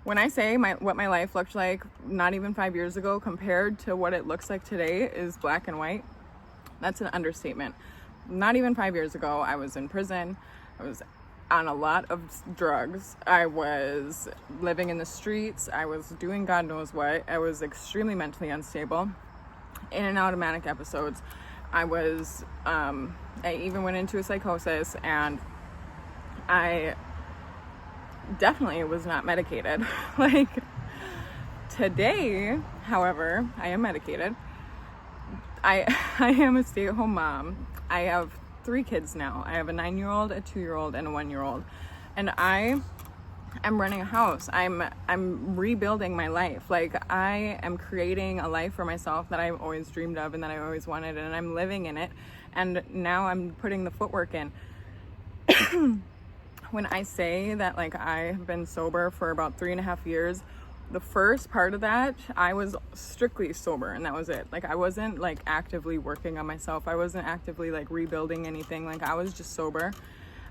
when I say what my life looked like not even 5 years ago compared to what it looks like today is black and white, that's an understatement. Not even 5 years ago, I was in prison. I was on a lot of drugs. I was living in the streets. I was doing God knows what. I was extremely mentally unstable, in and out of manic episodes. I even went into a psychosis, and I definitely was not medicated. Like, today, however, I am medicated. I am a stay-at-home mom. I have 3 kids now. I have a 9-year-old, a 2-year-old, and a 1-year-old. And I am running a house. I'm rebuilding my life. Like, I am creating a life for myself that I've always dreamed of and that I always wanted, and I'm living in it. And now I'm putting the footwork in. When I say that, like, I have been sober for about 3.5 years, the first part of that, I was strictly sober, and that was it. Like, I wasn't like actively working on myself. I wasn't actively like rebuilding anything. Like, I was just sober.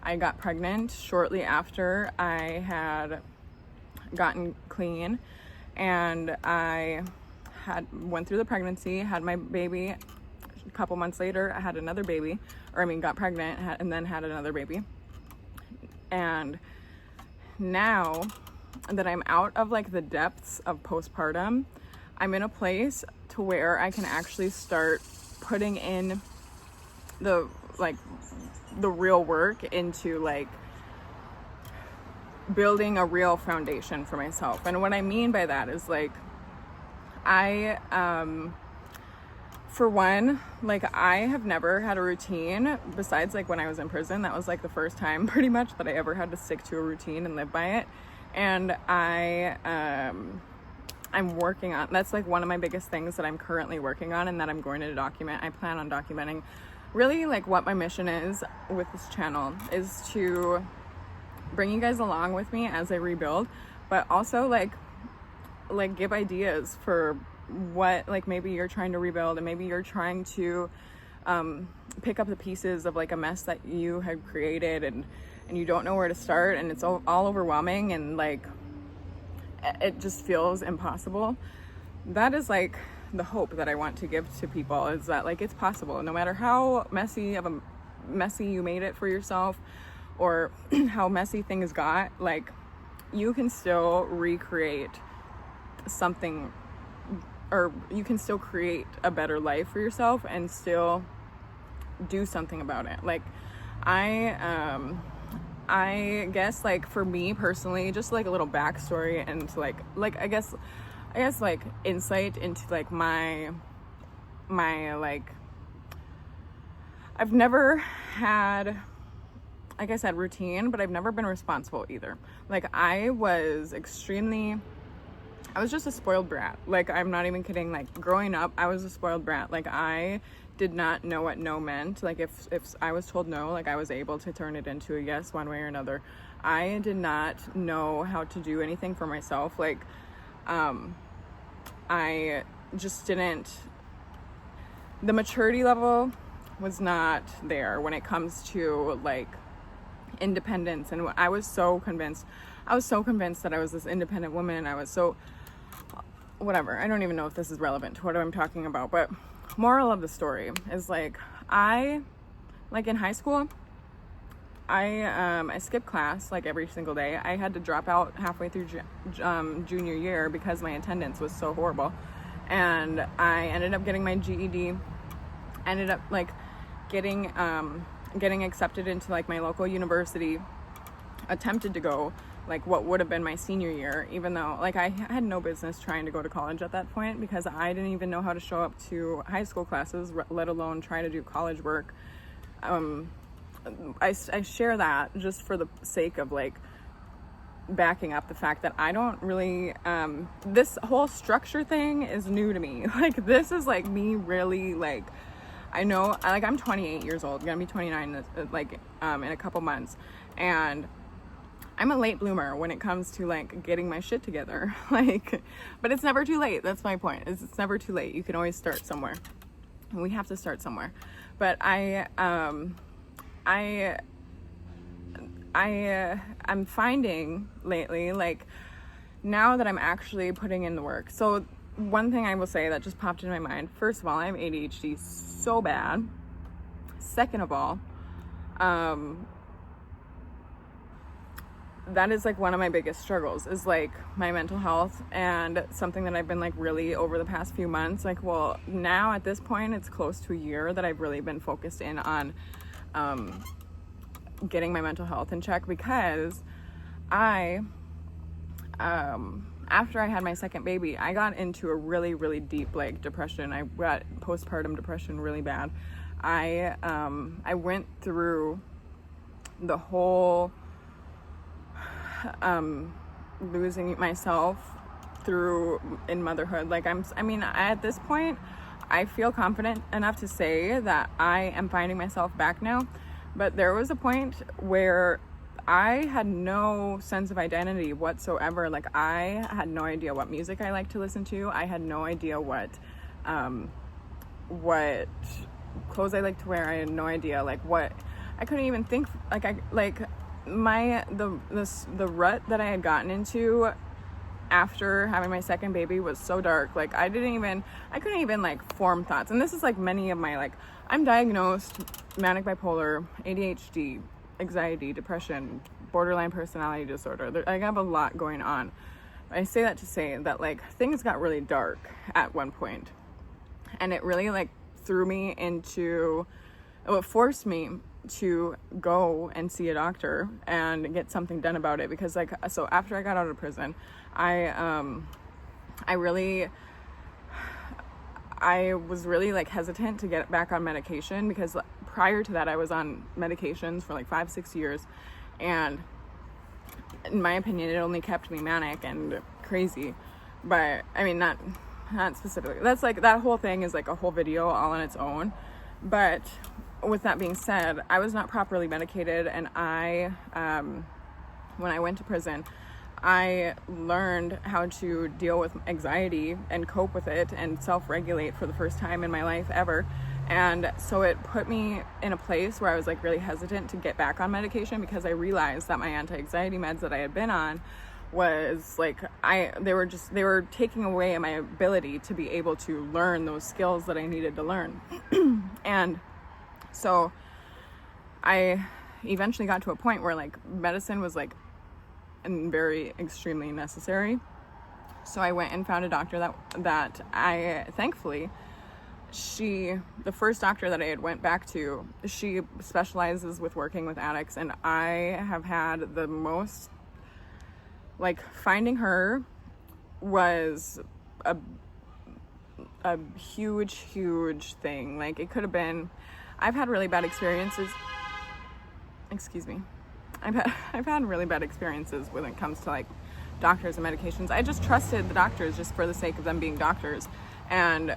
I got pregnant shortly after I had gotten clean, and I went through the pregnancy, had my baby. A couple months later, I had another baby, got pregnant and then had another baby. And now that I'm out of like the depths of postpartum, I'm in a place to where I can actually start putting in the real work into like building a real foundation for myself. And what I mean by that is like, for one, like, I have never had a routine besides like when I was in prison. That was like the first time pretty much that I ever had to stick to a routine and live by it. And I'm working on, that's like one of my biggest things that I'm currently working on and that I'm going to document. I plan on documenting really like what my mission is with this channel, is to bring you guys along with me as I rebuild, but also like give ideas for what, like, maybe you're trying to rebuild, and maybe you're trying to pick up the pieces of like a mess that you had created, and you don't know where to start, and it's all overwhelming, and like it just feels impossible. That is like the hope that I want to give to people, is that like it's possible, no matter how messy you made it for yourself, or how messy things got, like you can still recreate something, or you can still create a better life for yourself and still do something about it. Like, I guess like for me personally, just like a little backstory and like I guess like insight into like my like, I've never had, like I said, routine, but I've never been responsible either. Like, I was just a spoiled brat. Like, I'm not even kidding. Like, growing up, I was a spoiled brat. Like, I did not know what no meant. Like, if I was told no, like, I was able to turn it into a yes one way or another. I did not know how to do anything for myself. Like, I just didn't, the maturity level was not there when it comes to like independence. And I was so convinced that I was this independent woman. I was so, whatever, I don't even know if this is relevant to what I'm talking about, but moral of the story is like, in high school, I skipped class like every single day. I had to drop out halfway through junior year because my attendance was so horrible, and I ended up getting my GED, ended up like getting accepted into like my local university, attempted to go like what would have been my senior year, even though like I had no business trying to go to college at that point, because I didn't even know how to show up to high school classes, let alone try to do college work. I share that just for the sake of like backing up the fact that I don't really, this whole structure thing is new to me. Like, this is like me really, like, I know, like, I'm 28 years old, gonna be 29 like in a couple months, and I'm a late bloomer when it comes to like getting my shit together. Like, but it's never too late. That's my point. It's never too late. You can always start somewhere, and we have to start somewhere. But I'm finding lately, like, now that I'm actually putting in the work. So one thing I will say that just popped in my mind, first of all, I have ADHD so bad. Second of all, that is like one of my biggest struggles, is like my mental health, and something that I've been like really over the past few months, like, well, now at this point it's close to a year that I've really been focused in on getting my mental health in check, because after I had my second baby, I got into a really, really deep like depression. I got postpartum depression really bad. I went through the whole losing myself through in motherhood. Like at this point, I feel confident enough to say that I am finding myself back now. But there was a point where I had no sense of identity whatsoever. Like, I had no idea what music I like to listen to. I had no idea what clothes I like to wear. I had no idea I couldn't even think the rut that I had gotten into after having my second baby was so dark. Like, I couldn't even like form thoughts. And this is like many of my, like, I'm diagnosed manic bipolar, ADHD, anxiety, depression, borderline personality disorder. I have a lot going on. I say that to say that like things got really dark at one point, and it really like forced me to go and see a doctor and get something done about it. Because like, so after I got out of prison, I was really like hesitant to get back on medication, because prior to that I was on medications for like 5-6 years, and in my opinion it only kept me manic and crazy. But I mean, not specifically, that's like, that whole thing is like a whole video all on its own. But with that being said, I was not properly medicated, and when I went to prison, I learned how to deal with anxiety and cope with it and self-regulate for the first time in my life ever. And so it put me in a place where I was like really hesitant to get back on medication, because I realized that my anti-anxiety meds that I had been on was like, they were taking away my ability to be able to learn those skills that I needed to learn. And so I eventually got to a point where like medicine was like very extremely necessary. So I went and found a doctor that I thankfully, the first doctor that I had went back to, she specializes with working with addicts, and I have had the most, like, finding her was a huge thing. Like, it could have been, I've had really bad experiences. Excuse me. I've had really bad experiences when it comes to like doctors and medications. I just trusted the doctors just for the sake of them being doctors, and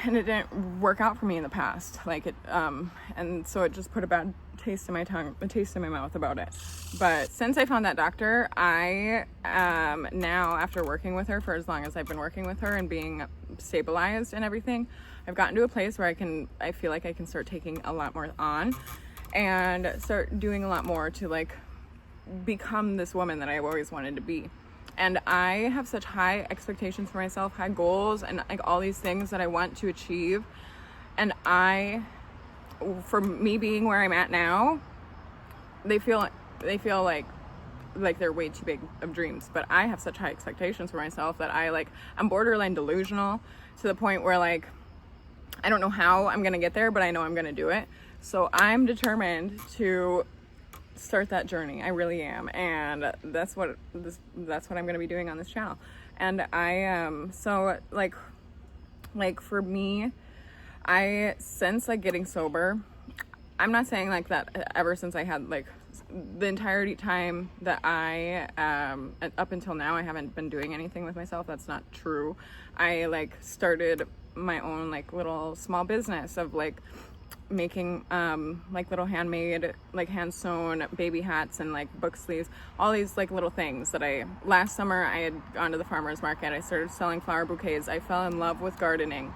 it didn't work out for me in the past. Like it, and so it just put a bad taste in my tongue, a taste in my mouth about it. But since I found that doctor, I now, after working with her for as long as I've been working with her and being stabilized and everything, I've gotten to a place where I feel like I can start taking a lot more on and start doing a lot more to like become this woman that I've always wanted to be. And I have such high expectations for myself, high goals, and like all these things that I want to achieve. And for me being where I'm at now, they feel like they're way too big of dreams. But I have such high expectations for myself that I'm borderline delusional to the point where like I don't know how I'm gonna get there, but I know I'm gonna do it. So I'm determined to start that journey. I really am, and that's what I'm going to be doing on this channel. And I am so like for me, since like getting sober, I'm not saying like that ever since I had like the entirety time that I up until now I haven't been doing anything with myself. That's not true. I like started my own like little small business of like making like little handmade, like hand sewn baby hats and like book sleeves, all these like little things that last summer I had gone to the farmer's market. I started selling flower bouquets. I fell in love with gardening,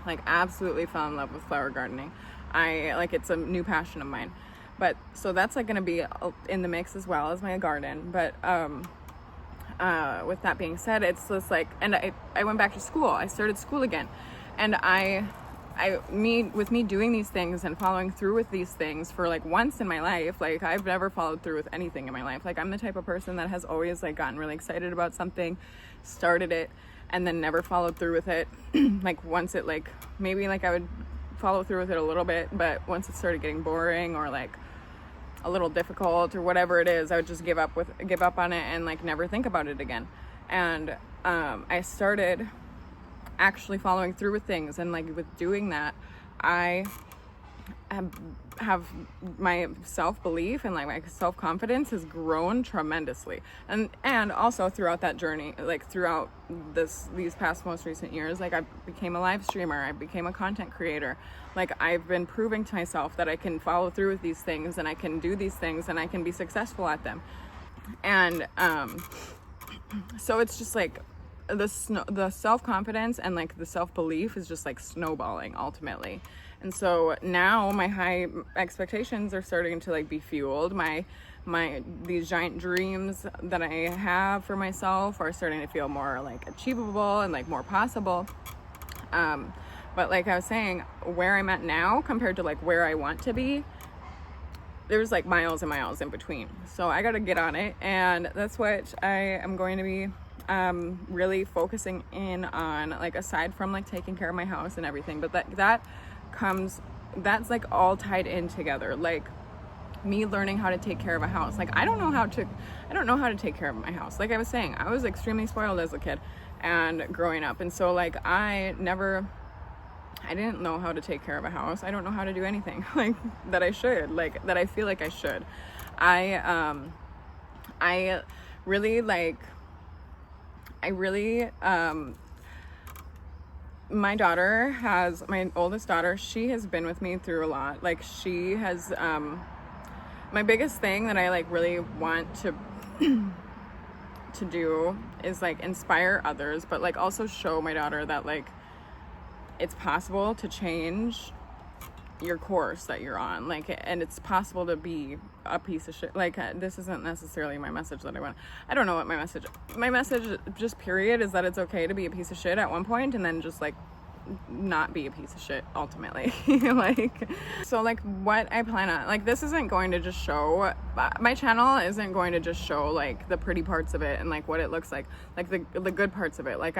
like absolutely fell in love with flower gardening. It's a new passion of mine. But so that's like going to be in the mix as well as my garden. But with that being said, it's just like, and I went back to school. I started school again, and with me doing these things and following through with these things for like once in my life, like I've never followed through with anything in my life. Like I'm the type of person that has always like gotten really excited about something, started it, and then never followed through with it. Like once it like, maybe like I would follow through with it a little bit, but once it started getting boring or like a little difficult or whatever it is, I would just give up on it and like never think about it again. And I started actually following through with things, and like with doing that, I have my self-belief and like my self-confidence has grown tremendously. And also throughout that journey, like throughout these past most recent years, like I became a live streamer, I became a content creator. Like I've been proving to myself that I can follow through with these things, and I can do these things, and I can be successful at them. And so it's just like the self-confidence and like the self-belief is just like snowballing ultimately. And so now my high expectations are starting to like be fueled. These giant dreams that I have for myself are starting to feel more like achievable and like more possible. But like I was saying, where I'm at now compared to like where I want to be, there's like miles and miles in between. So I got to get on it, and that's what I am going to be really focusing in on, like aside from like taking care of my house and everything. But that's like all tied in together. Like me learning how to take care of a house. Like I don't know how to take care of my house. Like I was saying, I was extremely spoiled as a kid and growing up, and so like I didn't know how to take care of a house. I don't know how to do anything like that I should, like that I feel like I should. My oldest daughter, she has been with me through a lot. Like she has, my biggest thing that I like really want to do is like inspire others, but like also show my daughter that like it's possible to change your course that you're on, like, and it's possible to be a piece of shit. Like this isn't necessarily my message that I don't know what my message just period is, that it's okay to be a piece of shit at one point and then just like not be a piece of shit ultimately. Like, so like what I plan on, like this isn't going to just show, my channel isn't going to just show like the pretty parts of it and like what it looks like the good parts of it. Like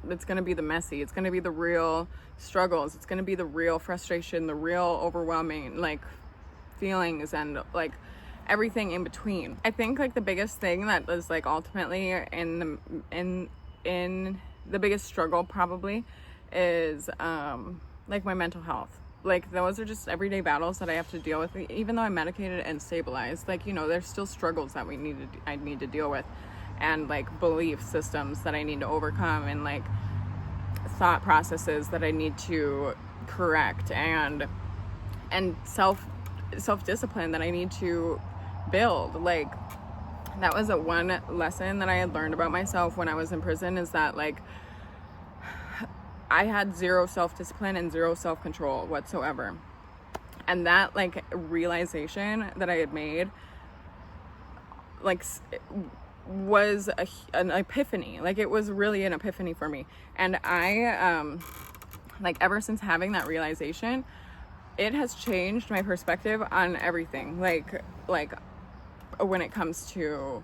it's going to be the messy, it's going to be the real struggles, it's going to be the real frustration, the real overwhelming like feelings, and like everything in between. I think like the biggest thing that is like ultimately in the biggest struggle probably is like my mental health. Like those are just everyday battles that I have to deal with, even though I'm medicated and stabilized. Like, you know, there's still struggles that I need to deal with, and like belief systems that I need to overcome, and like thought processes that I need to correct, and self-discipline that I need to build. Like that was one lesson that I had learned about myself when I was in prison, is that like I had zero self-discipline and zero self-control whatsoever. And that like realization that I had made like was an epiphany. Like it was really an epiphany for me. And I like ever since having that realization, it has changed my perspective on everything. Like when it comes to,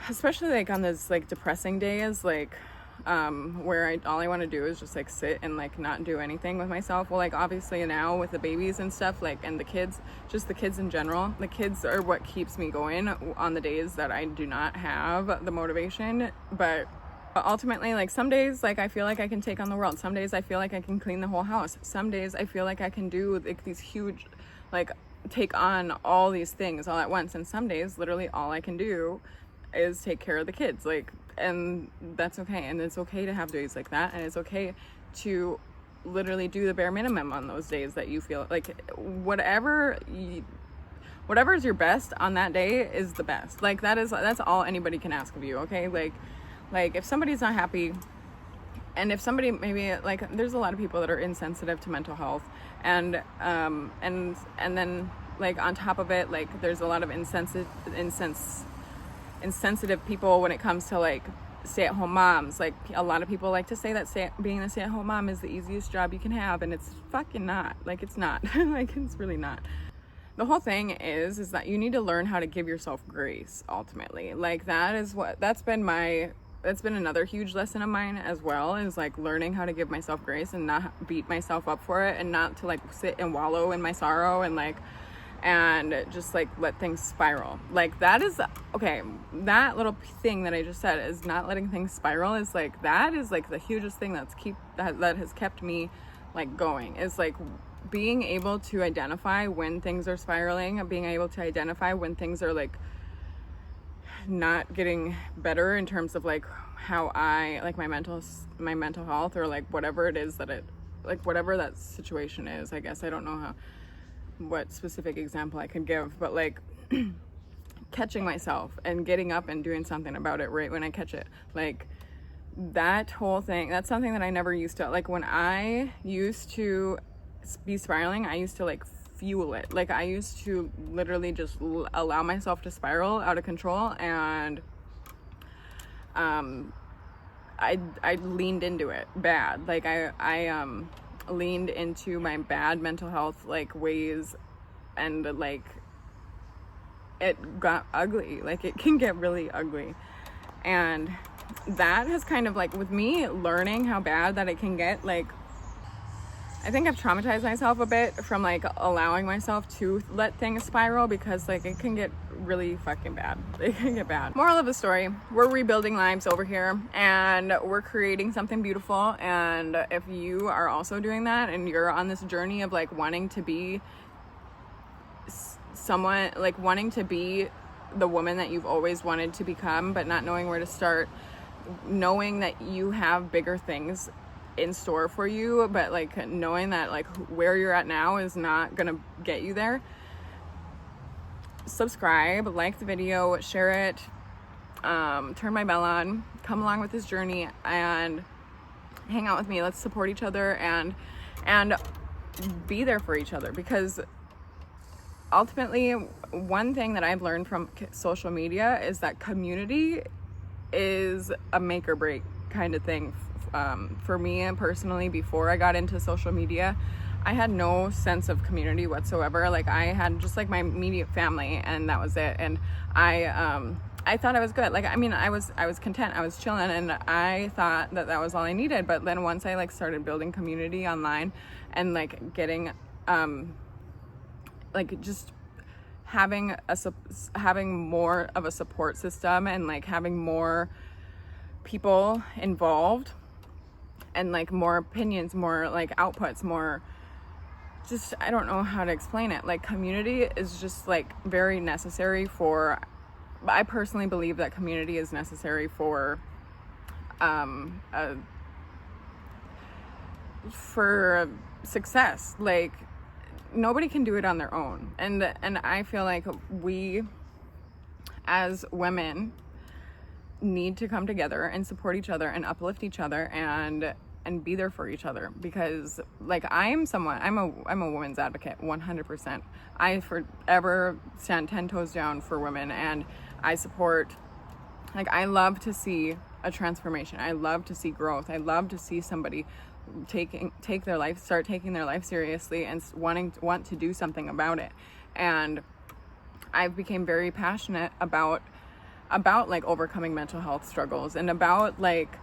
especially like on those like depressing days, like where all I want to do is just like sit and like not do anything with myself. Well, like obviously now with the babies and stuff, like, and the kids, just the kids in general, the kids are what keeps me going on the days that I do not have the motivation. But ultimately, like some days like I feel like I can take on the world, some days I feel like I can clean the whole house, some days I feel like I can do like these huge, like take on all these things all at once, and some days literally all I can do is take care of the kids. Like, and that's okay, and it's okay to have days like that, and it's okay to literally do the bare minimum on those days that you feel like whatever is your best on that day is the best. Like that's all anybody can ask of you. Okay, like if somebody's not happy and if somebody maybe like, there's a lot of people that are insensitive to mental health, and then like on top of it, like there's a lot of insensitive people when it comes to like stay-at-home moms. Like a lot of people like to say that being a stay-at-home mom is the easiest job you can have, and it's fucking not. Like it's not. Like it's really not. The whole thing is that you need to learn how to give yourself grace, ultimately. Like that's been another huge lesson of mine as well, is like learning how to give myself grace and not beat myself up for it, and not to like sit and wallow in my sorrow and just like let things spiral. Like that is okay, that little thing that I just said is not letting things spiral, is like that is like the hugest thing that has kept me like going, is like being able to identify when things are spiraling, being able to identify when things are like not getting better in terms of like how I like my mental health, or like whatever it is whatever that situation is. I guess I don't know what specific example I could give, but like catching myself and getting up and doing something about it right when I catch it. Like that whole thing, that's something that I never used to. Like when I used to be spiraling, I used to like fuel it. Like I used to literally just allow myself to spiral out of control, and I leaned into it bad. Like I leaned into my bad mental health like ways, and like it got ugly. Like it can get really ugly, and that has kind of like, with me learning how bad that it can get, like I think I've traumatized myself a bit from like allowing myself to let things spiral, because like it can get really fucking bad. It can get bad. Moral of the story, we're rebuilding lives over here, and we're creating something beautiful. And if you are also doing that, and you're on this journey of like wanting to be someone, like wanting to be the woman that you've always wanted to become, but not knowing where to start, knowing that you have bigger things in store for you, but like knowing that like where you're at now is not gonna get you there, subscribe, like the video, share it, turn my bell on, come along with this journey and hang out with me. Let's support each other and be there for each other, because ultimately one thing that I've learned from social media is that community is a make or break kind of thing. For me personally, before I got into social media, I had no sense of community whatsoever. Like I had just like my immediate family, and that was it. And I thought I was good. Like I mean, I was content, I was chilling, and I thought that was all I needed. But then once I like started building community online, and like getting like just having more of a support system, and like having more people involved, and like more opinions, more like outputs, more just, I don't know how to explain it. Like community is just like very necessary for, I personally believe that community is necessary for success. Like nobody can do it on their own, and I feel like we as women need to come together and support each other and uplift each other and be there for each other, because like I'm a woman's advocate 100%. I forever stand 10 toes down for women, and I support, like I love to see a transformation. I love to see growth. I love to see somebody start taking their life seriously and want to do something about it. And I've become very passionate about like overcoming mental health struggles, and about like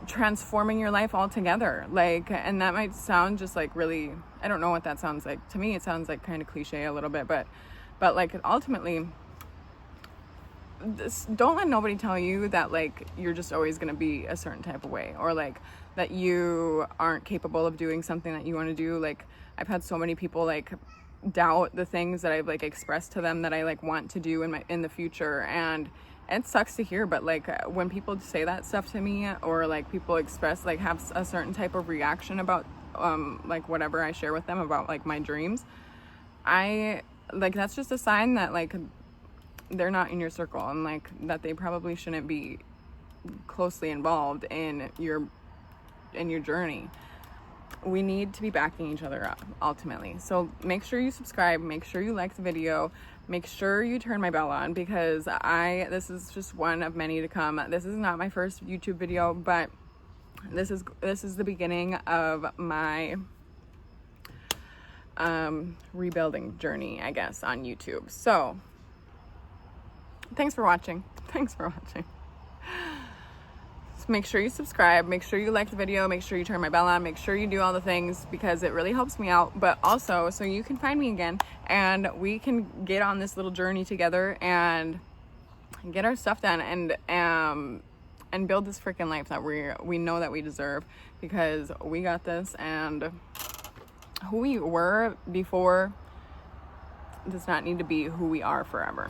transforming your life altogether. Like, and that might sound just like really, I don't know what that sounds like. To me, it sounds like kind of cliche a little bit, but like ultimately, don't let nobody tell you that like you're just always going to be a certain type of way, or like that you aren't capable of doing something that you want to do. Like I've had so many people like doubt the things that I've like expressed to them that I like want to do in the future, and it sucks to hear. But like when people say that stuff to me, or like people express like have a certain type of reaction about like whatever I share with them about like my dreams, I like, that's just a sign that like they're not in your circle, and like that they probably shouldn't be closely involved in your journey. We need to be backing each other up ultimately. So make sure you subscribe, make sure you like the video, make sure you turn my bell on, because this is just one of many to come. This is not my first YouTube video, but this is the beginning of my rebuilding journey, I guess, on YouTube. So thanks for watching. Make sure you subscribe, make sure you like the video, make sure you turn my bell on, make sure you do all the things, because it really helps me out, but also so you can find me again and we can get on this little journey together and get our stuff done and build this freaking life that we know that we deserve, because we got this, and who we were before does not need to be who we are forever.